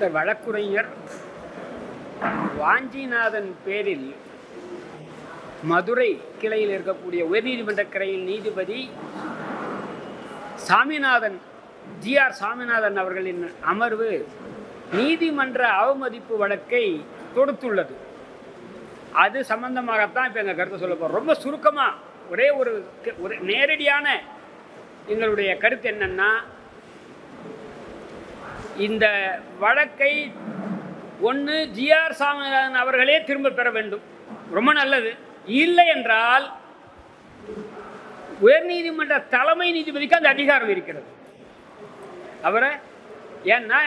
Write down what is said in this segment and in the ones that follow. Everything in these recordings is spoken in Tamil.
சார், வழக்குரைஞர் வாஞ்சிநாதன் பேரில் மதுரை கிளையில் இருக்கக்கூடிய உயர்நீதிமன்ற கிளையில் நீதிபதி சாமிநாதன், ஜிஆர் சாமிநாதன் அவர்களின் அமர்வு நீதிமன்ற அவமதிப்பு வழக்கை தொடுத்துள்ளது. அது சம்பந்தமாகத்தான் இப்போ எங்கள் கருத்தை சொல்ல போகிறோம். ரொம்ப சுருக்கமாக ஒரே ஒரு நேரடியான எங்களுடைய கருத்து என்னன்னா, இந்த வழக்கை ஒன்று ஜிஆர் சாமிநாதன் அவர்களே திரும்ப பெற வேண்டும், ரொம்ப நல்லது. இல்லை என்றால் உயர்நீதிமன்ற தலைமை நீதிபதிக்கு அந்த அதிகாரம் இருக்கிறது. அவரை ஏன்னா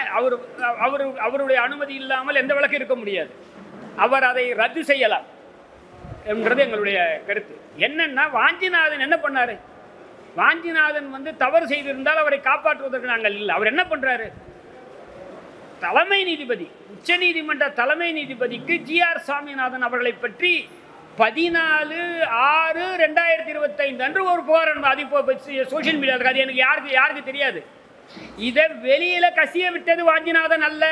அவருடைய அனுமதி இல்லாமல் எந்த வழக்கு இருக்க முடியாது. அவர் அதை ரத்து செய்யலாம் என்றது எங்களுடைய கருத்து. என்னன்னா, வாஞ்சிநாதன் என்ன பண்ணாரு? வாஞ்சிநாதன் தவறு செய்திருந்தால் அவரை காப்பாற்றுவதற்கு நாங்கள் இல்லை. அவர் என்ன பண்றாரு? தலைமை நீதிபதி, உச்ச நீதிமன்ற தலைமை நீதிபதிக்கு ஜிஆர் சாமிநாதன் அவர்களை பற்றி 14/6/2025 அன்று ஒரு புகார் அது இப்போ சோசியல் மீடியா இருக்காது. எனக்கு யாருக்கு தெரியாது. இதை வெளியில கசிய விட்டது வாஞ்சிநாதன் அல்ல.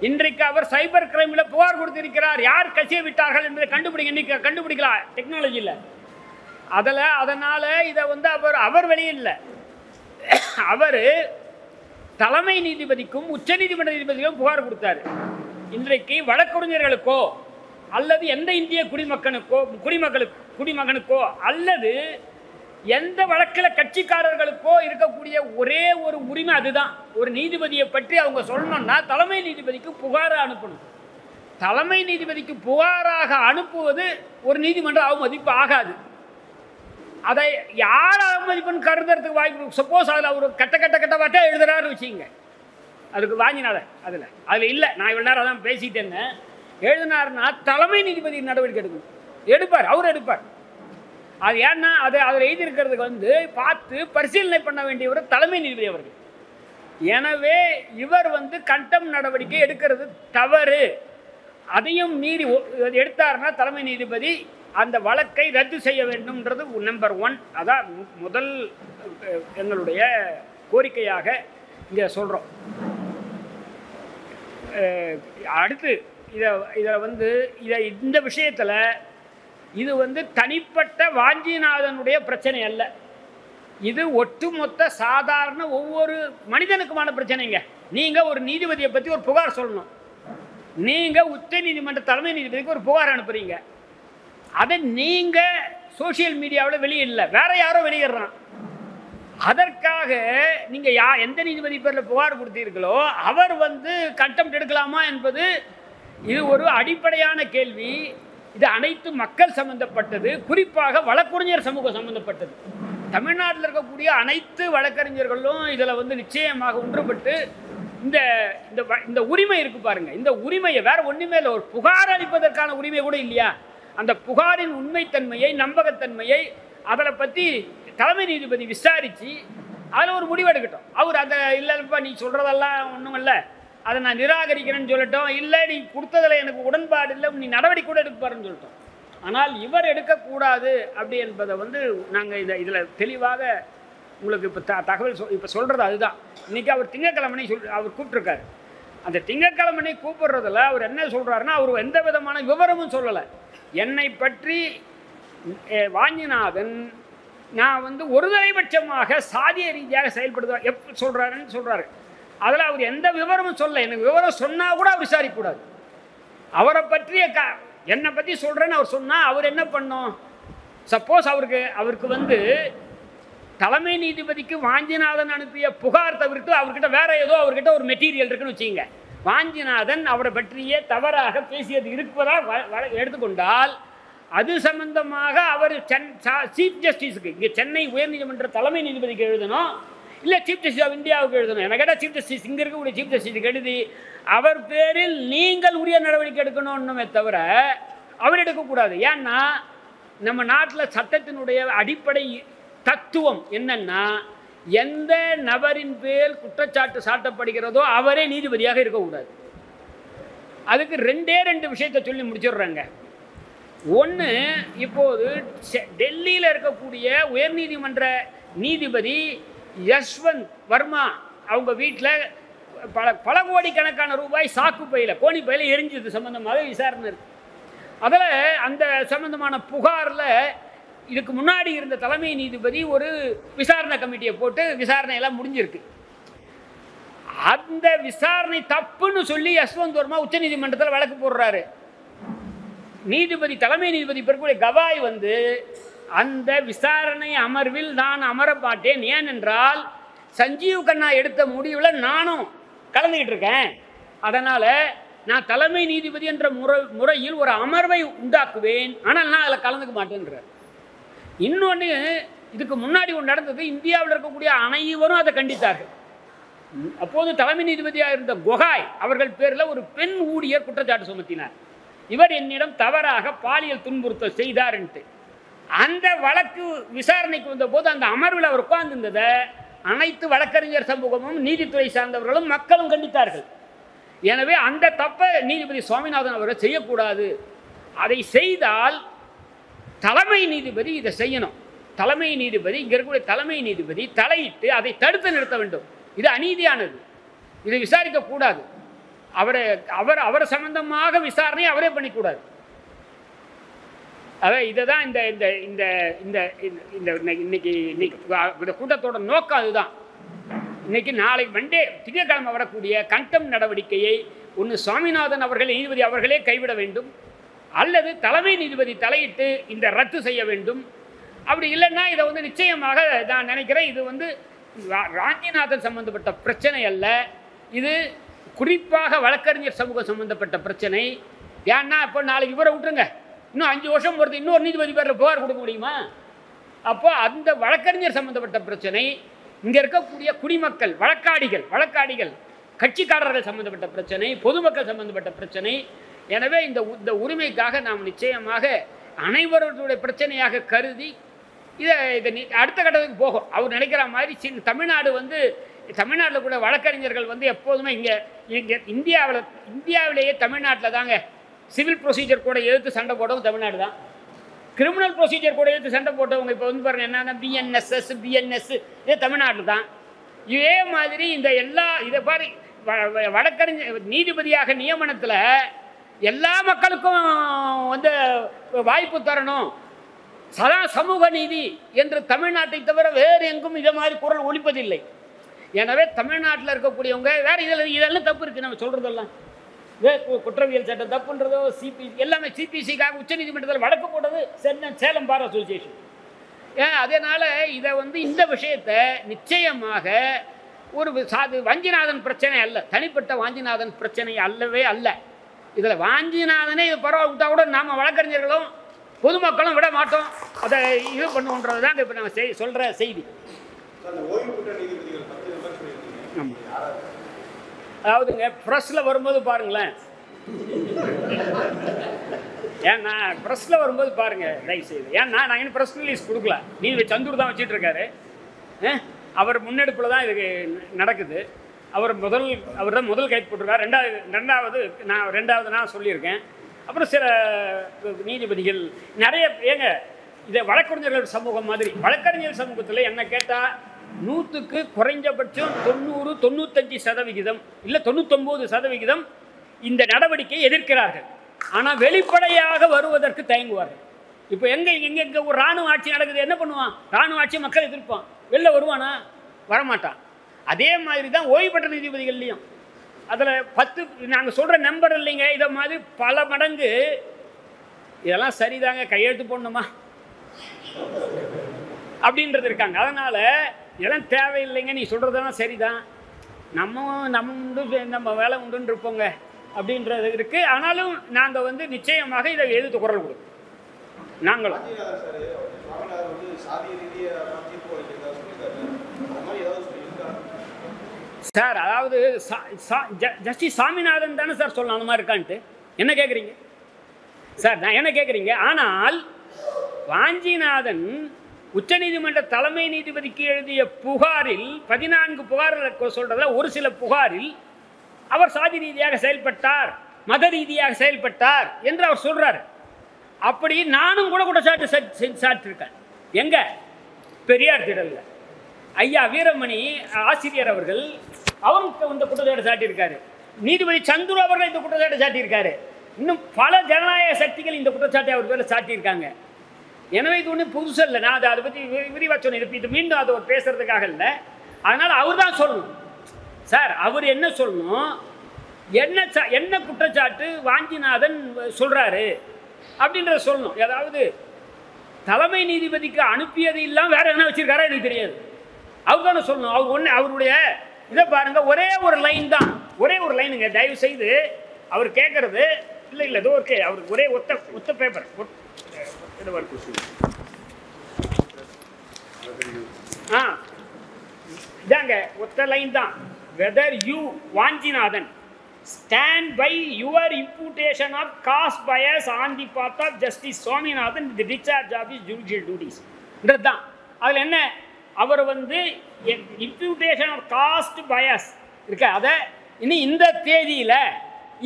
இன்றைக்கு அவர் சைபர் கிரைமில் புகார் கொடுத்திருக்கிறார். யார் கசிய விட்டார்கள் என்பதை கண்டுபிடிக்கலாம் டெக்னாலஜியில். அதனால இதை அவர் வெளியில்ல. அவர் தலைமை நீதிபதிக்கும் உச்ச நீதிமன்ற நீதிபதிக்கும் புகார் கொடுத்தாரு. இன்றைக்கு வழக்கறிஞர்களுக்கோ அல்லது எந்த இந்திய குடிமகனுக்கோ அல்லது எந்த வழக்கில் கட்சிக்காரர்களுக்கோ இருக்கக்கூடிய ஒரே ஒரு உரிமை அதுதான். ஒரு நீதிபதியை பற்றி அவங்க சொல்லணும்னா தலைமை நீதிபதிக்கு புகாரை அனுப்பணும். தலைமை நீதிபதிக்கு புகாராக அனுப்புவது ஒரு நீதிமன்ற அவமதிப்பு ஆகாது. அதை யார் அவமதிப்புன்னு கருதுறதுக்கு வாய்ப்பு. சப்போஸ் அதில் அவர் கட்ட எழுதுறாரு வச்சுங்க, அதுக்கு வாங்கினால அதில் இல்லை. நான் இவ்வளோ நேரம் தான் பேசிட்டேன்னு எழுதினார்னா தலைமை நீதிபதி நடவடிக்கை எடுப்பார். அவர் எடுப்பார். அது ஏன்னா அதில் எழுதியிருக்கிறதுக்கு பார்த்து பரிசீலனை பண்ண வேண்டியவர் தலைமை நீதிபதி அவர்கள். எனவே இவர் கண்டம் நடவடிக்கை எடுக்கிறது தவறு. அதையும் மீறி எடுத்தார்னா தலைமை நீதிபதி அந்த வழக்கை ரத்து செய்ய வேண்டும்ன்றது நம்பர் 1. அதான் முதல் எங்களுடைய கோரிக்கையாக இங்கே சொல்கிறோம். அடுத்து இந்த விஷயத்தில் இது தனிப்பட்ட வாஞ்சிநாதனுடைய பிரச்சனை அல்ல. இது ஒட்டுமொத்த சாதாரண ஒவ்வொரு மனிதனுக்குமான பிரச்சனைங்க. நீங்கள் ஒரு நீதிபதியை பற்றி ஒரு புகார் சொல்லணும். நீங்கள் உச்ச நீதிமன்ற தலைமை நீதிபதிக்கு ஒரு புகார் அனுப்புறீங்க. அதை நீங்கள் சோசியல் மீடியாவில் வெளியிடல, வேற யாரோ வெளியிடுறான். அதற்காக நீங்கள் எந்த நீதிபதி பேரில் புகார் கொடுத்தீர்களோ அவர் கண்டெம்ட் எடுக்கலாமா என்பது இது ஒரு அடிப்படையான கேள்வி. இது அனைத்து மக்கள் சம்பந்தப்பட்டது, குறிப்பாக வழக்கறிஞர் சமூகம் சம்பந்தப்பட்டது. தமிழ்நாட்டில் இருக்கக்கூடிய அனைத்து வழக்கறிஞர்களும் இதில் நிச்சயமாக ஒன்றுபட்டு இந்த உரிமை இருக்கு பாருங்க. இந்த உரிமையை வேற ஒன்றுமே இல்லை. ஒரு புகார் அளிப்பதற்கான உரிமை கூட இல்லையா? அந்த புகாரின் உண்மைத்தன்மையை, நம்பகத்தன்மையை அதில் பற்றி தலைமை நீதிபதி விசாரித்து அதில் ஒரு முடிவு எடுக்கட்டும். அவர் அந்த இல்லைப்பா நீ சொல்கிறதெல்லாம் ஒன்றும் இல்லை, அதை நான் நிராகரிக்கிறேன்னு சொல்லட்டும். இல்லை நீ கொடுத்ததில் எனக்கு உடன்பாடு இல்லை, நீ நடவடிக்கை கூட எடுப்பாருன்னு சொல்லட்டும். ஆனால் இவர் எடுக்கக்கூடாது அப்படி என்பதை நாங்கள் இதில் தெளிவாக உங்களுக்கு இப்போ தகவல் இப்போ சொல்கிறது அதுதான். இன்றைக்கி அவர் திங்கட்கிழமை அவர் கூப்பிட்ருக்காரு. அந்த திங்கட்கிழமை கூப்பிடுறதில் அவர் என்ன சொல்கிறாருன்னா, அவர் எந்த விதமான விவரமும் சொல்லலை. என்னை பற்றி வாஞ்சிநாதன் நான் ஒருதலைபட்சமாக சாதிய ரீதியாக செயல்படுத்த சொல்கிறாருன்னு சொல்கிறாரு. அதில் அவர் எந்த விவரமும் சொல்ல. எனக்கு விவரம் சொன்னால் கூட அவர் விசாரிக்கக்கூடாது. அவரை பற்றிய என்னை பற்றி சொல்கிறேன்னு அவர் சொன்னால் அவர் என்ன பண்ணோம்? சப்போஸ் அவருக்கு தலைமை நீதிபதிக்கு வாஞ்சிநாதன் அனுப்பிய புகார் தவிர்த்து அவர்கிட்ட வேற ஏதோ அவர்கிட்ட ஒரு மெட்டீரியல் இருக்குன்னு வச்சுங்க. வாஞ்சிநாதன் அவரை பற்றியே தவறாக பேசியது இருப்பதாக எடுத்துக்கொண்டால் அது சம்பந்தமாக அவர் சீஃப் ஜஸ்டிஸுக்கு, இங்கே சென்னை உயர்நீதிமன்ற தலைமை நீதிபதிக்கு எழுதணும், இல்லை சீஃப் ஜஸ்டிஸ் ஆஃப் இந்தியாவுக்கு எழுதணும். எனக்கு கேட்டால் சீஃப் ஜஸ்டிஸ், இங்கே இருக்கக்கூடிய சீஃப் ஜஸ்டிஸுக்கு எழுதி அவர் பேரில் நீங்கள் உரிய நடவடிக்கை எடுக்கணும்னுமே தவிர அவர் எடுக்கக்கூடாது. ஏன்னா நம்ம நாட்டில் சட்டத்தினுடைய அடிப்படை தத்துவம் என்னன்னா, எந்த நபரின் பேர் குற்றச்சாட்டு சாட்டப்படுகிறதோ அவரே நீதிபதியாக இருக்கக்கூடாது. அதுக்கு ரெண்டு விஷயத்தை சொல்லி முடிச்சிடுறாங்க. ஒன்று, இப்போது டெல்லியில் இருக்கக்கூடிய உயர்நீதிமன்ற நீதிபதி யஷ்வந்த் வர்மா அவங்க வீட்டில் பல கோடிக்கணக்கான ரூபாய் சாக்கு பையில் கோணி பையில் எரிஞ்சது சம்பந்தமாக விசாரணை இருக்கு. அதில் அந்த சம்பந்தமான புகாரில் இதுக்கு முன்னாடி இருந்த தலைமை நீதிபதி ஒரு விசாரணை கமிட்டியை போட்டு விசாரணையெல்லாம் முடிஞ்சிருக்கு. அந்த விசாரணை தப்புன்னு சொல்லி யஸ்வந்த் வர்மா உச்ச நீதிமன்றத்தில் வழக்கு போடுறாரு. நீதிபதி தலைமை நீதிபதி பெறக்கூடிய கவாய் வந்து அந்த விசாரணை அமர்வில் நான் அமர மாட்டேன், ஏனென்றால் சஞ்சீவ் கண்ணா எடுத்த முடிவில் நானும் கலந்துக்கிட்டு இருக்கேன், அதனால் நான் தலைமை நீதிபதி என்ற முறையில் ஒரு அமர்வை உண்டாக்குவேன், ஆனால் நான் அதில் கலந்துக்க மாட்டேன்றார். இன்னொன்று, இதுக்கு முன்னாடி ஒன்று நடந்தது, இந்தியாவில் இருக்கக்கூடிய அனைவரும் அதை கண்டித்தார்கள். அப்போது தலைமை நீதிபதியாக இருந்த கொகாய் அவர்கள் பேரில் ஒரு பெண் ஊழியர் குற்றச்சாட்டு சுமத்தினார். இவர் என்னிடம் தவறாக பாலியல் துன்புறுத்தல் செய்தார்ன்ட்டு. அந்த வழக்கு விசாரணைக்கு வந்தபோது அந்த அமர்வில் அவர் உட்கார்ந்திருந்ததை அனைத்து வழக்கறிஞர் சமூகமும் நீதித்துறை சார்ந்தவர்களும் மக்களும் கண்டித்தார்கள். எனவே அந்த தப்பை நீதிபதி சுவாமிநாதன் அவர்கள் செய்யக்கூடாது. அதை செய்தால் தலைமை நீதிபதி இதை செய்யணும். தலைமை நீதிபதி, இங்கே இருக்கக்கூடிய தலைமை நீதிபதி தலையிட்டு அதை தடுத்து நிறுத்த வேண்டும். இது அநீதியானது, இதை விசாரிக்கக்கூடாது. அவர் சம்பந்தமாக விசாரணை அவரே பண்ணிக்கூடாது. அதான் இதை தான் இன்னைக்கு இந்த கூட்டத்தோட நோக்கம் அதுதான். இன்னைக்கு நாளைக்கு மண்டே திங்கட்கிழமை வரக்கூடிய கண்டம் நடவடிக்கையை ஒன்று சுவாமிநாதன் அவர்கள் நீதிபதி அவர்களே கைவிட வேண்டும், அல்லது தலைமை நீதிபதி தலையிட்டு இந்த ரத்து செய்ய வேண்டும். அப்படி இல்லைன்னா இதை வந்து நிச்சயமாக நான் நினைக்கிறேன், இது வந்து வாஞ்சிநாதன் சம்பந்தப்பட்ட பிரச்சனை அல்ல, இது குறிப்பாக வழக்கறிஞர் சமூகம் சம்பந்தப்பட்ட பிரச்சனை. ஏன்னா இப்போ நாளைக்கு இவரை விட்டுருங்க, இன்னும் 5 வருஷம் பொறுத்து இன்னொரு நீதிபதி பேரில் புகார் கொடுக்க முடியுமா? அப்போ அந்த வழக்கறிஞர் சம்பந்தப்பட்ட பிரச்சனை, இங்கே இருக்கக்கூடிய குடிமக்கள் வழக்காடிகள் கட்சிக்காரர்கள் சம்பந்தப்பட்ட பிரச்சனை, பொதுமக்கள் சம்பந்தப்பட்ட பிரச்சனை. எனவே இந்த உரிமைக்காக நாம் நிச்சயமாக அனைவருடைய பிரச்சனையாக கருதி இதை அடுத்த கட்டத்துக்கு போகும். அவர் நினைக்கிற மாதிரி தமிழ்நாட்டில் கூட வழக்கறிஞர்கள் வந்து எப்போதுமே இங்கே இந்தியாவிலேயே தமிழ்நாட்டில் தாங்க சிவில் ப்ரொசீஜர் கூட எதிர்த்து சண்டை போட்டவங்க தமிழ்நாடு தான். கிரிமினல் ப்ரொசீஜர் கூட எதிர்த்து சண்டை போட்டவங்க இப்போ வந்து பாருங்கள் என்னென்னா பிஎன்எஸ் இதே தமிழ்நாட்டில் தான். இதே மாதிரி இந்த இதை பாரு, வழக்கறிஞர் நீதிபதியாக நியமனத்தில் எல்லா மக்களுக்கும் வந்து வாய்ப்பு தரணும், சதா சமூக நீதி என்று தமிழ்நாட்டை தவிர வேறு எங்கும் இதை மாதிரி குரல் ஒலிப்பதில்லை. எனவே தமிழ்நாட்டில் இருக்கக்கூடியவங்க வேறு இதெல்லாம் தப்பு இருக்குது நம்ம சொல்கிறதெல்லாம். குற்றவியல் சட்டம் தப்புன்றதோ எல்லாமே சிபிசிக்காக உச்சநீதிமன்றத்தில் வழக்கு போட்டது சேலம் பார் அசோசியேஷன். அதனால் இதை வந்து இந்த விஷயத்தை நிச்சயமாக ஒரு வாஞ்சிநாதன் பிரச்சனை அல்ல, தனிப்பட்ட வாஞ்சிநாதன் பிரச்சனை அல்லவே அல்ல. இதில் வாஞ்சிநாதனே இது பரவாயில்ல விட்டா கூட நாம் வழக்கறிஞர்களும் பொதுமக்களும் விட மாட்டோம், அதை இது பண்ணுன்றது தான் இப்போ நம்ம சொல்கிற செய்தி. அதாவதுங்க ப்ரெஸ்ஸில் வரும்போது பாருங்களேன், ஏன்னா ப்ரெஸ்ஸில் வரும்போது பாருங்கள் தயவுசெய்து, ஏன்னா நான் இன்னும் ப்ரெஸ் ரிலீஸ் கொடுக்கல, நீதிபதி சந்தூர் தான் வச்சுட்டு இருக்காரு. அவர் முன்னெடுப்பில் தான் இதுக்கு நடக்குது. அவர் தான் முதல் கைது போட்டிருக்கார். ரெண்டாவது நான் சொல்லியிருக்கேன். அப்புறம் சில நீதிபதிகள் நிறைய இதை வழக்கறிஞர்கள் சமூகம் மாதிரி வழக்கறிஞர் சமூகத்தில் என்ன கேட்டால் 100க்கு குறைஞ்சபட்சம் 90-95% இல்லை 99% இந்த நடவடிக்கையை எதிர்க்கிறார்கள். ஆனால் வெளிப்படையாக வருவதற்கு தயங்குவார்கள். இப்போ எங்கே ஒரு இராணுவ ஆட்சி நடக்குது, என்ன பண்ணுவான்? இராணுவ ஆட்சி மக்கள் எதிர்ப்பான், வெளில வருவானா? வரமாட்டான். அதே மாதிரி தான் ஓய்வு பெற்ற நீதிபதிகள்லையும் அதில் 10 நாங்கள் சொல்கிற நம்பர் இல்லைங்க, இதை மாதிரி பல மடங்கு இதெல்லாம் சரிதாங்க, கையெழுத்து போடணுமா அப்படின்றது இருக்காங்க. அதனால் இதெல்லாம் தேவையில்லைங்க, நீ சொல்கிறதெல்லாம் சரிதான், நம்ம உண்டு நம்ம வேலை உண்டுன்னு இருப்போங்க அப்படின்றது இருக்குது. ஆனாலும் நாங்கள் வந்து நிச்சயமாக இதை எதிர்த்து குரல் கொடுப்போம். நாங்களும் சார், அதாவது ஜஸ்டிஸ் சாமிநாதன் தானே சார் சொல்லணும் அந்த மாதிரி இருக்கான்ட்டு என்ன கேட்குறீங்க சார்? நான் என்ன கேட்குறீங்க? ஆனால் வாஞ்சிநாதன் உச்சநீதிமன்ற தலைமை நீதிபதிக்கு எழுதிய புகாரில் 14 புகார்கள் சொல்கிறத ஒரு சில புகாரில் அவர் சாதி ரீதியாக செயல்பட்டார், மத ரீதியாக செயல்பட்டார் என்று அவர் சொல்கிறார். அப்படி நானும் கூட குற்றச்சாட்டு சாட்டிருக்கேன். எங்கே? பெரியார் திடலில் ஐயா வீரமணி ஆசிரியர் அவர்கள் அவரும் இந்த குற்றச்சாட்டு சாட்டியிருக்காரு. நீதிபதி சந்துரு அவர்கள் இந்த குற்றச்சாட்டை சாட்டியிருக்காரு. இன்னும் பல ஜனநாயக சக்திகள் இந்த குற்றச்சாட்டை அவர் பேரில் சாட்டியிருக்காங்க. எனவே இது ஒன்றும் புதுசு இல்லை. நான் அதை பற்றி விரிவாக சொன்னேன். இது மீண்டும் அதை ஒரு பேசுறதுக்காக இல்லை. அதனால் அவர் தான் சொல்லணும். சார் அவர் என்ன சொல்லணும், என்ன குற்றச்சாட்டு வாஞ்சிநாதன் சொல்கிறாரு அப்படின்றத சொல்லணும். ஏதாவது தலைமை நீதிபதிக்கு அனுப்பியது இல்லாமல் வேறு என்ன வச்சுருக்காரா எனக்கு தெரியாது. அவர் தானே சொல்லணும். அவருடைய இதை பாருங்கள், ஒரே ஒரு லைன் தான், ஒரே ஒரு லைனுங்க. தயவு செய்து அவர் கேட்குறது இல்லை ஏதோ ஒரு அவருக்கு ஒரே ஒத்த பேப்பர் இதாங்க, ஒத்த லைன் தான். Whether you Vanchinathan stand by your imputation of caste bias on the part of Justice Swaminathan in the discharge of his judicial duties. இதுதான் அதில் என்ன, அவர் imputation of caste bias இருக்கு. அதை இனி இந்த தேதியில்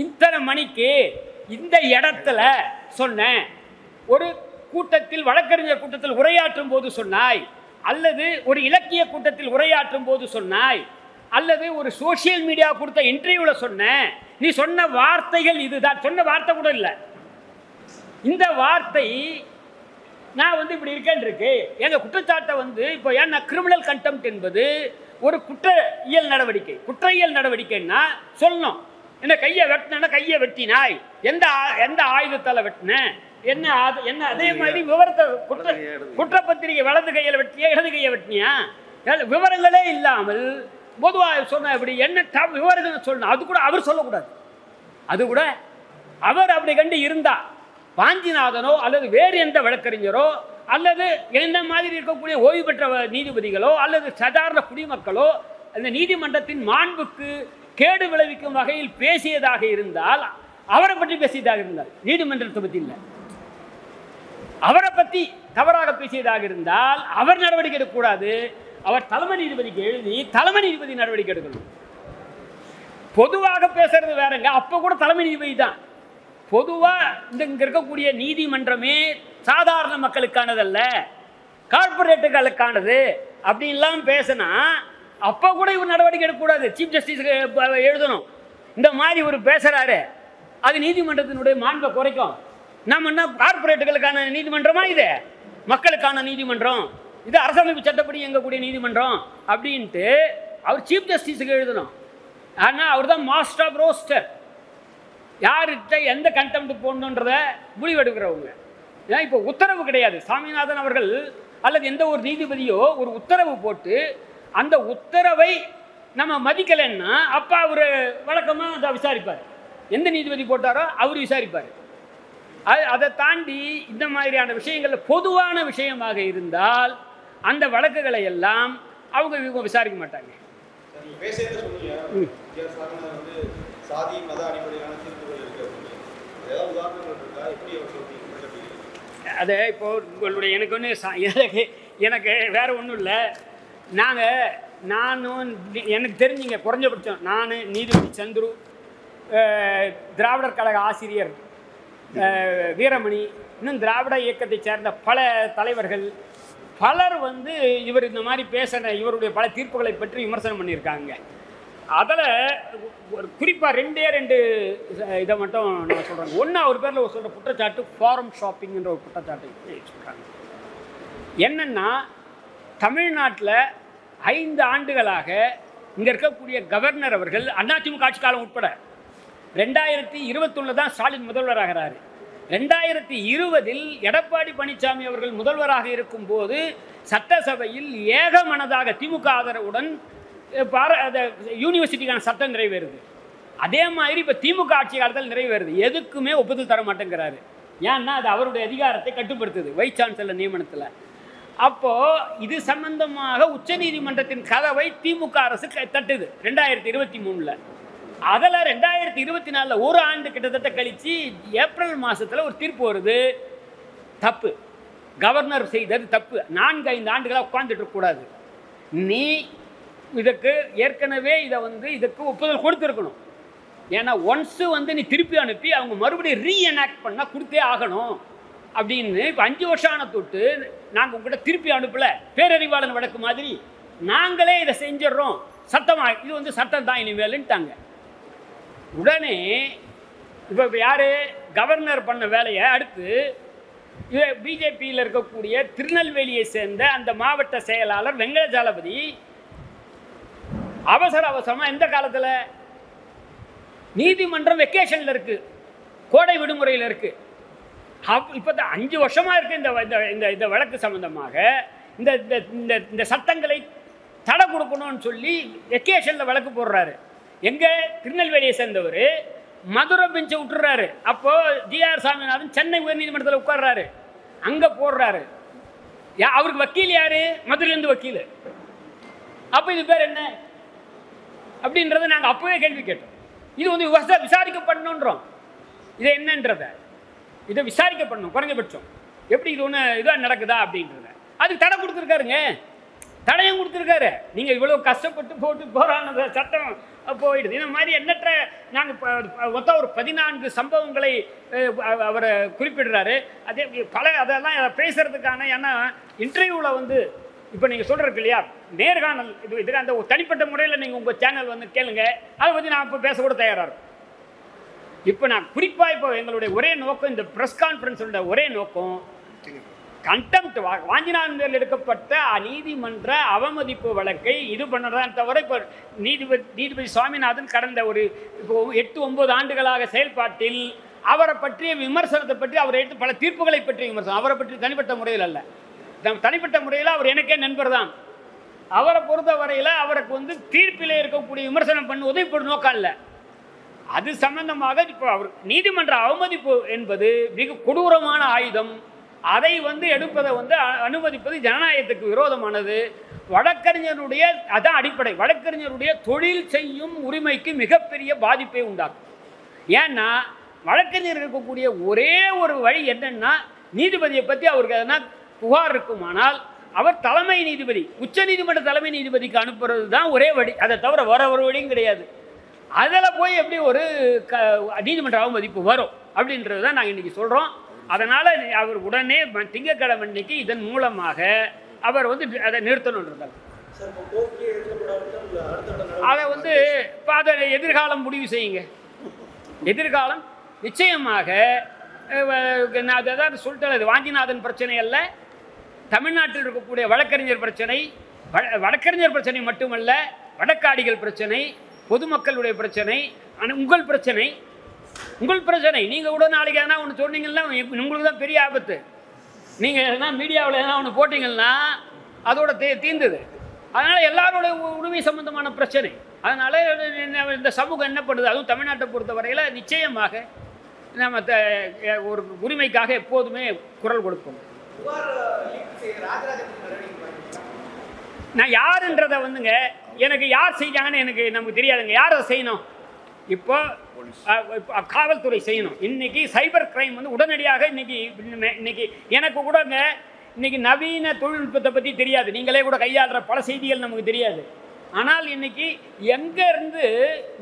இத்தனை மணிக்கு இந்த இடத்துல சொன்னேன், ஒரு கூட்டத்தில் வழக்கறிஞர் கூட்டத்தில் உரையாற்றும் போது சொன்னாய், அல்லது ஒரு இலக்கிய கூட்டத்தில் உரையாற்றும் போது சொன்னாய், அல்லது ஒரு சோசியல் மீடியா கொடுத்த இன்டர்வியூவில் சொன்ன, நீ சொன்ன வார்த்தைகள் இதுதான். சொன்ன வார்த்தை கூட இல்லை. இந்த வார்த்தை நான் இப்படி இருக்கேன் இருக்கு. எங்கள் குற்றச்சாட்டை இப்போ ஏன்னா கிரிமினல் கண்டெம்ட் என்பது ஒரு குற்றவியல் நடவடிக்கை. குற்றவியல் நடவடிக்கைன்னா சொல்லணும், என்ன கையை வெட்டினா கையை வெட்டினாய், எந்த ஆயுதத்தால் வெட்டின, என்ன அதே மாதிரி விவரத்தை குற்றப்பத்திரிகை வலது கையில் வெட்டியா இடது கையை வெட்டினியா, விவரங்களே இல்லாமல் பொதுவாக சொன்ன இப்படி என்ன விவரங்கள் சொல்லணும். அது கூட அவர் சொல்லக்கூடாது. அது கூட அவர் அப்படி கண்டு இருந்தா வாஞ்சிநாதனோ அல்லது வேறு எந்த வழக்கறிஞரோ அல்லது எந்த மாதிரி இருக்கக்கூடிய ஓய்வு பெற்ற நீதிபதிகளோ அல்லது சாதாரண குடிமக்களோ அந்த நீதிமன்றத்தின் மாண்புக்கு கேடு விளைவிக்கும் வகையில் பேசியதாக இருந்தால், அவரை பற்றி பேசியதாக இருந்தால், நீதிமன்றத்தை பற்றி இல்லை, அவரை பற்றி தவறாக பேசியதாக இருந்தால் அவர் நடவடிக்கை எடுக்கக்கூடாது. அவர் தலைமை நீதிபதிக்கு எழுதி தலைமை நீதிபதி நடவடிக்கை எடுக்கணும். பொதுவாக பேசுறது வேறங்க. அப்போ கூட தலைமை நீதிபதி தான். பொதுவாக இங்கே இருக்கக்கூடிய நீதிமன்றமே சாதாரண மக்களுக்கானதல்ல, கார்பரேட்டுகளுக்கானது அப்படின்லாம் பேசினா அப்போ கூட இவர் நடவடிக்கை எடுக்கக்கூடாது. சீஃப் ஜஸ்டிஸுக்கு எழுதணும், இந்த மாதிரி இவர் பேசுகிறாரு, அது நீதிமன்றத்தினுடைய மாண்பை குறைக்கும். நம்ம என்ன கார்பரேட்டுகளுக்கான நீதிமன்றமா, இது மக்களுக்கான நீதிமன்றம், இது அரசமைப்பு சட்டப்படி எங்கக்கூடிய நீதிமன்றம் அப்படின்ட்டு அவர் சீஃப் ஜஸ்டிஸுக்கு எழுதணும். ஆனால் அவர் தான் மாஸ்டர் ஆஃப் ரோஸ்டர். யார்கிட்ட எந்த கண்டெம்ட் போடணுன்றதை முடிவெடுக்கிறவங்க. ஏன்னா இப்போ உத்தரவு கிடையாது. சாமிநாதன் அவர்கள் அல்லது எந்த ஒரு நீதிபதியோ ஒரு உத்தரவு போட்டு அந்த உத்தரவை நம்ம மதிக்கலைன்னா அப்போ அவர் வழக்கமாக அதை விசாரிப்பார். எந்த நீதிபதி போட்டாரோ அவர் விசாரிப்பார். அதை தாண்டி இந்த மாதிரியான விஷயங்களில் பொதுவான விஷயமாக இருந்தால் அந்த வழக்குகளை எல்லாம் அவங்க விசாரிக்க மாட்டாங்க. அதை இப்போ உங்களுடைய எனக்கு ஒன்று எனக்கு வேறு ஒன்றும் இல்லை. நானும் எனக்கு தெரிஞ்சுங்க, குறைஞ்சபட்சம் நான், நீதிபதி சந்துரு, திராவிடர் கழக ஆசிரியர் வீரமணி, இன்னும் திராவிட இயக்கத்தை சேர்ந்த பல தலைவர்கள் பலர் இவர் இந்த மாதிரி பேசின இவருடைய பல தீர்ப்புகளை பற்றி விமர்சனம் பண்ணியிருக்காங்க. அதில் ஒரு குறிப்பாக ரெண்டு இதை மட்டும் நான் சொல்கிறேன். ஒன்று, அவர் பேரில் ஒரு சொல்கிற குற்றச்சாட்டு ஃபாரம் ஷாப்பிங்ன்ற ஒரு குற்றச்சாட்டு சொல்கிறாங்க. என்னென்னா, தமிழ்நாட்டில் 5 ஆண்டுகளாக இங்கே இருக்கக்கூடிய கவர்னர் அவர்கள் அதிமுக ஆட்சி காலம் உட்பட 2021 தான் ஸ்டாலின் முதல்வராகிறார். 2020 எடப்பாடி பழனிசாமி அவர்கள் முதல்வராக இருக்கும்போது சட்டசபையில் ஏகமனதாக திமுக ஆதரவுடன் யூனிவர்சிட்டிக்கான சட்டம் நிறைவேறுது. அதே மாதிரி இப்போ திமுக ஆட்சி காலத்தில் நிறைவேறுது. எதுக்குமே ஒப்புதல் தர மாட்டேங்கிறாரு. ஏன்னா அது அவருடைய அதிகாரத்தை கட்டுப்படுத்துது வைஸ் சான்சலர் நியமனத்தில். அப்போது இது சம்பந்தமாக உச்சநீதிமன்றத்தின் கதவை திமுக அரசு தட்டுது 2023. அதில் 2024 ஒரு ஆண்டு கிட்டத்தட்ட கழித்து ஏப்ரல் மாதத்தில் ஒரு தீர்ப்பு வருது. தப்பு, கவர்னர் செய்தது தப்பு, 4-5 ஆண்டுகளாக உட்காந்துட்டு இருக்கக்கூடாது, நீ இதுக்கு ஏற்கனவே இதுக்கு ஒப்புதல் கொடுத்துருக்கணும். ஏன்னா ஒன்ஸு நீ திருப்பி அனுப்பி அவங்க மறுபடியும் ரீஎனாக்ட் பண்ணால் கொடுத்தே ஆகணும் அப்படின்னு. இப்போ 5 வருஷம் ஆன தொட்டு நாங்கள் உங்கள்கிட்ட திருப்பி அனுப்பலை, பேரறிவாளன் வழக்கு மாதிரி நாங்களே இதை செஞ்சிடறோம், சத்தமாக இது வந்து சட்டம் தான் இனிமேலுன்ட்டாங்க. உடனே இப்போ யார் கவர்னர் பண்ண வேலையை அடுத்து பிஜேபியில் இருக்கக்கூடிய திருநெல்வேலியை சேர்ந்த அந்த மாவட்ட செயலாளர் வெங்கடாஜலபதி அவசரமாக எந்த காலத்தில் நீதிமன்றம் வெக்கேஷனில் இருக்குது, கோடை விடுமுறையில் இருக்குது. இப்போ தான் 5 வருஷமாக இருக்குது இந்த வழக்கு சம்பந்தமாக இந்த இந்த இந்த சட்டங்களை தடை கொடுக்கணும்னு சொல்லி வெக்கேஷனில் வழக்கு போடுறாரு. எங்கே திருநெல்வேலியை சேர்ந்தவர் மதுரை பெஞ்சை விட்டுறாரு. அப்போது ஜிஆர் சாமிநாதன் சென்னை உயர்நீதிமன்றத்தில் உட்கார்றாரு, அங்கே போடுறாரு. அவருக்கு வக்கீல் யார்? மதுரையிலேருந்து வக்கீல். அப்போ இது பேர் என்ன அப்படின்றத நாங்கள் அப்போவே கேள்வி கேட்டோம். இது வந்து விசாரிக்கப்படணுன்றோம். இதை என்னன்றத இதை விசாரிக்கப்படணும் குறைஞ்சபட்சம். எப்படி இது ஒன்று இதாக நடக்குதா அப்படின்றத அதுக்கு தடை கொடுத்துருக்காருங்க, தடையும் கொடுத்துருக்காரு. நீங்கள் இவ்வளோ கஷ்டப்பட்டு போட்டு போராடின சட்டம் போயிடுது. இந்த மாதிரி எண்ணற்ற நாங்கள் மொத்தம் ஒரு 14 சம்பவங்களை அவரை குறிப்பிடுறாரு. அதே அதெல்லாம் பேசுகிறதுக்கான ஏன்னா இன்டர்வியூவில் வந்து இப்போ நீங்கள் சொல்கிறதுக்கு இல்லையா நேர்காணல் இதுக்கு அந்த தனிப்பட்ட முறையில் நீங்கள் உங்கள் சேனல் வந்து கேளுங்க, அதை பற்றி நான் இப்போ பேசக்கூட தயாராக இருக்கும். இப்போ நான் குறிப்பாக இப்போ எங்களுடைய ஒரே நோக்கம் இந்த ப்ரெஸ் கான்ஃபரன்ஸோட ஒரே நோக்கம் கண்டெம்ட் வாஞ்சிநாதன் பேரில் எடுக்கப்பட்ட நீதிமன்ற அவமதிப்பு வழக்கை இது பண்ணதான் தவிர இப்போ நீதிபதி சுவாமிநாதன் கடந்த ஒரு இப்போ 8-9 ஆண்டுகளாக செயல்பாட்டில் அவரை பற்றிய விமர்சனத்தை பற்றி அவர் எடுத்து பல தீர்ப்புகளை பற்றிய விமர்சனம் அவரை பற்றி தனிப்பட்ட முறையில் அல்ல. தனிப்பட்ட முறையில் அவர் எனக்கே நண்பர் தான். அவரை பொறுத்த வரையில் அவருக்கு வந்து தீர்ப்பிலே இருக்கக்கூடிய விமர்சனம் பண்ணுவது இப்போ நோக்கம் இல்லை. அது சம்பந்தமாக இப்போ அவர் நீதிமன்ற அவமதிப்பு என்பது மிக கொடூரமான ஆயுதம். அதை வந்து எடுப்பதை வந்து அனுமதிப்பது ஜனநாயகத்துக்கு விரோதமானது. வழக்கறிஞருடைய அதான் அடிப்படை. வழக்கறிஞருடைய தொழில் செய்யும் உரிமைக்கு மிகப்பெரிய பாதிப்பை உண்டாகும். ஏன்னா வழக்கறிஞர் இருக்கக்கூடிய ஒரே ஒரு வழி என்னன்னா நீதிபதியை பற்றி அவருக்கு எதனா புகார் இருக்குமானால் அவர் தலைமை நீதிபதி உச்ச நீதிமன்ற தலைமை நீதிபதிக்கு அனுப்புறது தான் ஒரே வழி. அதை தவிர வர ஒரு வழியும் கிடையாது. அதில் போய் எப்படி ஒரு நீதிமன்ற அவமதிப்பு வரும் அப்படின்றது தான் நாங்கள் இன்றைக்கி சொல்கிறோம். அதனால் அவர் உடனே திங்கட்கிழமை அன்னைக்கு இதன் மூலமாக அவர் வந்து அதை நிறுத்தணுன்றாங்க. அதை வந்து இப்போ அதை எதிர்காலம் முடிவு செய்யுங்க. எதிர்காலம் நிச்சயமாக நான் அதை தான் சொல்லிட்டேன். இது வாஞ்சிநாதன் பிரச்சனை அல்ல, தமிழ்நாட்டில் இருக்கக்கூடிய வழக்கறிஞர் பிரச்சனை. வழக்கறிஞர் பிரச்சனை மட்டுமல்ல, வழக்காடிகள் பிரச்சனை, பொதுமக்களுடைய பிரச்சனை, உங்கள் பிரச்சனை. உங்கள் பிரச்சனை நீங்கள் கூட நாளைக்கு எதனா ஒன்று சொன்னீங்கன்னா உங்களுக்கு தான் பெரிய ஆபத்து. நீங்கள் எதனா மீடியாவில் எதனா ஒன்று போட்டிங்கன்னா அதோட தீர்ந்தது. அதனால் எல்லாரோட உரிமை சம்பந்தமான பிரச்சனை. அதனால் இந்த சமூகம் என்ன பண்ணுது, அதுவும் தமிழ்நாட்டை பொறுத்த வரையில் நிச்சயமாக நம்ம ஒரு உரிமைக்காக எப்போதுமே குரல் கொடுப்போம். நான் யாருன்றதை வந்துங்க எனக்கு யார் செஞ்சாங்கன்னு நமக்கு தெரியாதுங்க. யார் அதை செய்யணும்? இப்போ காவல்துறை செய்யணும். இன்றைக்கி சைபர் கிரைம் வந்து உடனடியாக இன்னைக்கு எனக்கு கூடங்க இன்றைக்கி நவீன தொழில்நுட்பத்தை பற்றி தெரியாது. நீங்களே கூட கையாளுற பல செய்திகள் நமக்கு தெரியாது. ஆனால் இன்றைக்கி எங்கேருந்து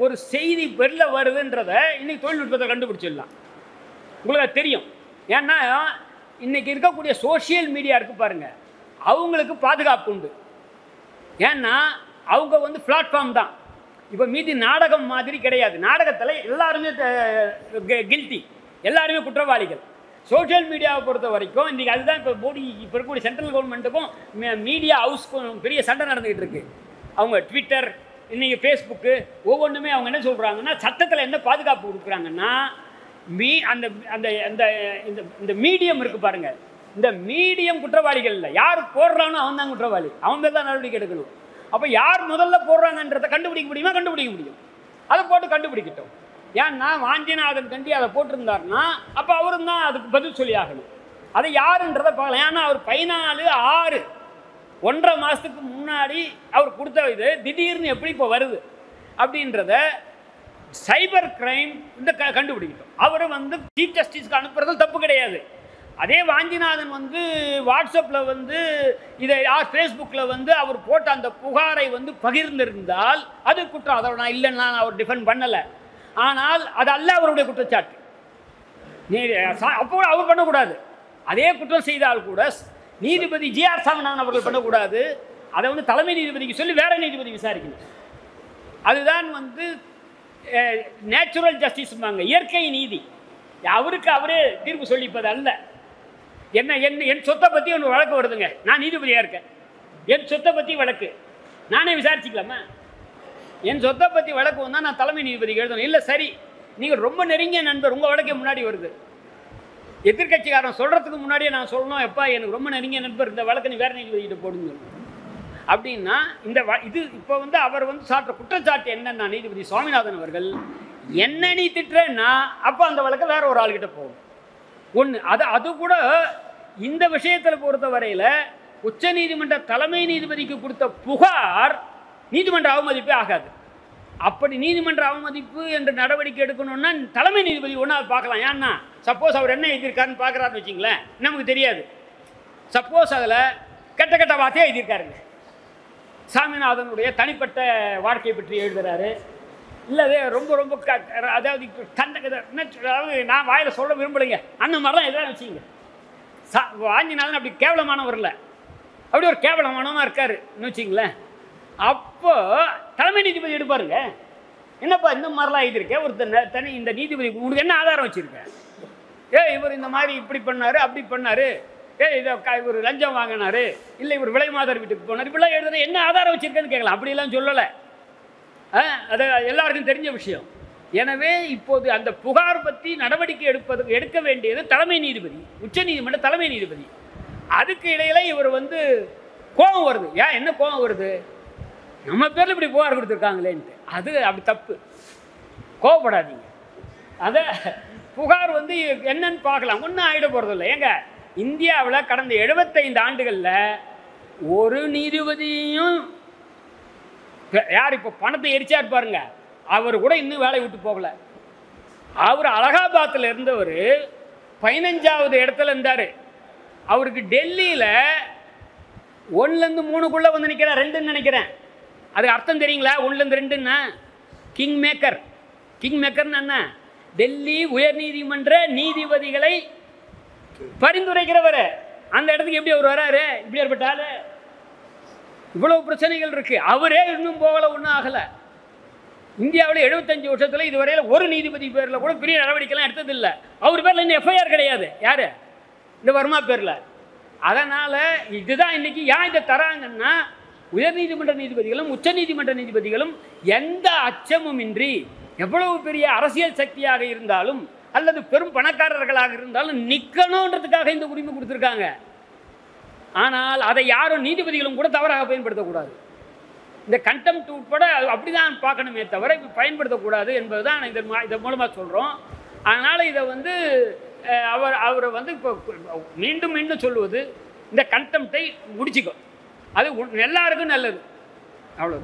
ஒரு செய்தி வெளில வருதுன்றதை இன்றைக்கி தொழில்நுட்பத்தை கண்டுபிடிச்சிடலாம். உங்களுக்கு அது தெரியும். ஏன்னா இன்றைக்கி இருக்கக்கூடிய சோஷியல் மீடியா இருக்குது பாருங்கள், அவங்களுக்கு பாதுகாப்பு உண்டு. ஏன்னா அவங்க வந்து பிளாட்ஃபார்ம் தான். இப்போ மீதி நாடகம் மாதிரி கிடையாது. நாடகத்தில் எல்லாருமே கில்ட்டி, எல்லாருமே குற்றவாளிகள். சோஷியல் மீடியாவை பொறுத்த வரைக்கும் இன்றைக்கி அதுதான் இப்போ மோடி இப்போ இருக்கக்கூடிய சென்ட்ரல் கவர்மெண்ட்டுக்கும் மீடியா ஹவுஸ்க்கும் பெரிய சண்டை நடந்துக்கிட்டு இருக்குது. அவங்க ட்விட்டர், இன்றைக்கி ஃபேஸ்புக்கு ஒவ்வொன்றுமே அவங்க என்ன சொல்கிறாங்கன்னா சட்டத்தில் என்ன பாதுகாப்பு கொடுக்குறாங்கன்னா அந்த அந்த அந்த இந்த மீடியம் இருக்குது பாருங்கள், இந்த மீடியம் குற்றவாளிகள் இல்லை. யார் போடுறானோ அவன் தான் குற்றவாளி, அவன் பேர் தான் நடவடிக்கை எடுக்கணும். அப்போ யார் முதல்ல போடுறாங்கன்றதை கண்டுபிடிக்க முடியுமா? கண்டுபிடிக்க முடியும். அதை போட்டு கண்டுபிடிக்கட்டும். ஏன்னா வாஞ்சிநாதன் கண்டி அதை போட்டிருந்தாருன்னா அப்போ அவரும் தான் அதுக்கு பதில் சொல்லி ஆகணும். அதை யாருன்றதை பார்க்கலாம். ஏன்னா அவர் 14/6 1.5 மாதத்துக்கு முன்னாடி அவர் கொடுத்த இது திடீர்னு எப்படி இப்போ வருது அப்படின்றத சைபர் கிரைம் இந்த கண்டுபிடிக்கட்டும். அவர் வந்து சீஃப் ஜஸ்டிஸ்க்கு அனுப்புறது தப்பு கிடையாது. அதே வாஞ்சிநாதன் வந்து வாட்ஸ்அப்பில் வந்து இதை ஃபேஸ்புக்கில் வந்து அவர் போட்ட அந்த புகாரை வந்து பகிர்ந்திருந்தால் அது குற்றம். அதோட நான் இல்லைன்னா அவர் டிஃபெண்ட் பண்ணலை. ஆனால் அது அல்ல அவருடைய குற்றச்சாட்டு. அப்போ அவர் பண்ணக்கூடாது. அதே குற்றம் செய்தால் கூட நீதிபதி ஜிஆர் சாமிநாதன் அவர்கள் பண்ணக்கூடாது. அதை வந்து தலைமை நீதிபதிக்கு சொல்லி வேற நீதிபதி விசாரிக்கணும். அதுதான் வந்து நேச்சுரல் ஜஸ்டிஸ்பாங்க, இயற்கை நீதி. அவருக்கு அவரே தீர்ப்பு சொல்லிப்பது அல்ல. என் சொத்தை பற்றி ஒன்று வழக்கு வருதுங்க, நான் நீதிபதியாக இருக்கேன், என் சொத்தை பற்றி வழக்கு நானே விசாரிச்சுக்கலாமா? என் சொத்தை பற்றி வழக்கு வந்தால் நான் தலைமை நீதிபதிக்கு எழுதணும். இல்லை சரி, நீங்கள் ரொம்ப நெருங்கிய நண்பர், உங்கள் வழக்கே முன்னாடி வருது, எதிர்கட்சிக்காரன் சொல்கிறதுக்கு முன்னாடியே நான் சொல்லணும், எப்பா எனக்கு ரொம்ப நெருங்கிய நண்பர், இந்த வழக்கு நீ வேறு நீதிபதிக்கிட்ட போடுங்க அப்படின்னா இது இப்போ வந்து அவர் வந்து சாட்டுற குற்றச்சாட்டு என்னன்னா, நீதிபதி சுவாமிநாதன் அவர்கள் என்ன நீ திட்டுறேன்னா அப்போ அந்த வழக்கை வேற ஒரு ஆள்கிட்ட போகும். ஒன்று அது கூட இந்த விஷயத்தில் பொறுத்த வரையில் உச்ச நீதிமன்ற தலைமை நீதிபதிக்கு கொடுத்த புகார் நீதிமன்ற அவமதிப்பே ஆகாது. அப்படி நீதிமன்ற அவமதிப்பு என்ற நடவடிக்கை எடுக்கணும்னா தலைமை நீதிபதி ஒன்றா பார்க்கலாம். ஏன்னா சப்போஸ் அவர் என்ன எழுதியிருக்காருன்னு பார்க்குறாருன்னு வச்சிங்களேன், நமக்கு தெரியாது. சப்போஸ் அதில் கெட்ட கெட்ட வார்த்தையாக எழுதியிருக்காருங்க, சாமிநாதனுடைய தனிப்பட்ட வாழ்க்கையை பற்றி எழுதுறாரு, இல்லை ரொம்ப ரொம்ப அதாவது அதாவது நான் வாயில் சொல்ல விரும்பலைங்க, அந்த மாதிரிலாம் எதாவது வச்சுங்க. வாஞ்சிநாதன் அப்படி கேவலமானவர் இல்லை, அப்படி ஒரு கேவலமானவமாக இருக்காருன்னு வச்சிங்களேன். அப்போ தலைமை நீதிபதி எடுப்பாருங்க, என்னப்பா இந்த மாதிரிலாம் எழுதியிருக்கேன், ஒரு தனி இந்த நீதிபதி உங்களுக்கு என்ன ஆதாரம் வச்சுருக்கேன், இவர் இந்த மாதிரி இப்படி பண்ணார் அப்படி பண்ணார், இதை இவர் லஞ்சம் வாங்கினார், இல்லை இவர் விலை மாதர் வீட்டுக்கு போனார், இப்படிலாம் எழுதுனா என்ன ஆதாரம் வச்சுருக்கேன்னு கேட்கலாம். அப்படிலாம் சொல்லலை, அது எல்லாருக்கும் தெரிஞ்ச விஷயம். எனவே இப்போது அந்த புகார் பற்றி நடவடிக்கை எடுக்க வேண்டியது தலைமை நீதிபதி, உச்ச நீதிமன்ற தலைமை நீதிபதி. அதுக்கு இடையில இவர் வந்து கோபம் வருது. என்ன கோபம் வருது, நம்ம பேரில் இப்படி புகார் கொடுத்துருக்காங்களேன்ட்டு. அது அப்படி தப்பு, கோவப்படாதீங்க. அதை புகார் வந்து என்னன்னு பார்க்கலாம், ஒன்றும் ஆகிட போகிறதில்ல. ஏங்க இந்தியாவில் கடந்த 75 ஆண்டுகளில் ஒரு நீதிபதியும் யார் இப்போ பணத்தை எரிச்சா இருப்பாருங்க, அவர் கூட இன்னும் வேலையை விட்டு போகல. அவர் அலகாபாத்தில் இருந்தவர் 15வது இடத்துல இருந்தார். அவருக்கு டெல்லியில் 1லேருந்து 3க்குள்ளே வந்து நிற்கிறேன், 2ன்னு நினைக்கிறேன். அதுக்கு அர்த்தம் தெரியுங்களா? 1லேருந்து 2ன்னா கிங் மேக்கர்னு என்ன? டெல்லி உயர்நீதிமன்ற நீதிபதிகளை பரிந்துரைக்கிறவர். அந்த இடத்துக்கு எப்படி அவர் வராரு? இப்படி ஏற்பட்டால் இவ்வளவு பிரச்சனைகள் இருக்கு. அவரே இன்னும் போகலை, ஒன்றும் ஆகலை. இந்தியாவில் 75 வருஷத்தில் இதுவரையில் ஒரு நீதிபதி பேரில் கூட பெரிய நடவடிக்கைலாம் எடுத்ததில்லை. அவர் பேரில் இன்னும் எஃப்ஐஆர் கிடையாது. யார்? இந்த வர்மா பேரில். அதனால் இதுதான் இன்றைக்கி ஏன் இதை தராங்கன்னா, உயர்நீதிமன்ற நீதிபதிகளும் உச்ச நீதிமன்ற நீதிபதிகளும் எந்த அச்சமும் இன்றி எவ்வளவு பெரிய அரசியல் சக்தியாக இருந்தாலும் அல்லது பெரும் பணக்காரர்களாக இருந்தாலும் நிற்கணுன்றதுக்காக இந்த உரிமை கொடுத்துருக்காங்க. ஆனால் அதை யாரும் நீதிபதிகளும் கூட தவறாக பயன்படுத்தக்கூடாது. இந்த கண்டெம்ட் உட்பட அப்படி தான் பார்க்கணுமே தவிர பயன்படுத்தக்கூடாது என்பது தான் இதன் மூலமாக சொல்கிறோம். அதனால் இதை வந்து அவரை வந்து இப்போ மீண்டும் சொல்லுவது, இந்த கண்டெம்ட்டை முடிச்சுக்கோ, அது எல்லாருக்கும் நல்லது. அவ்வளோ.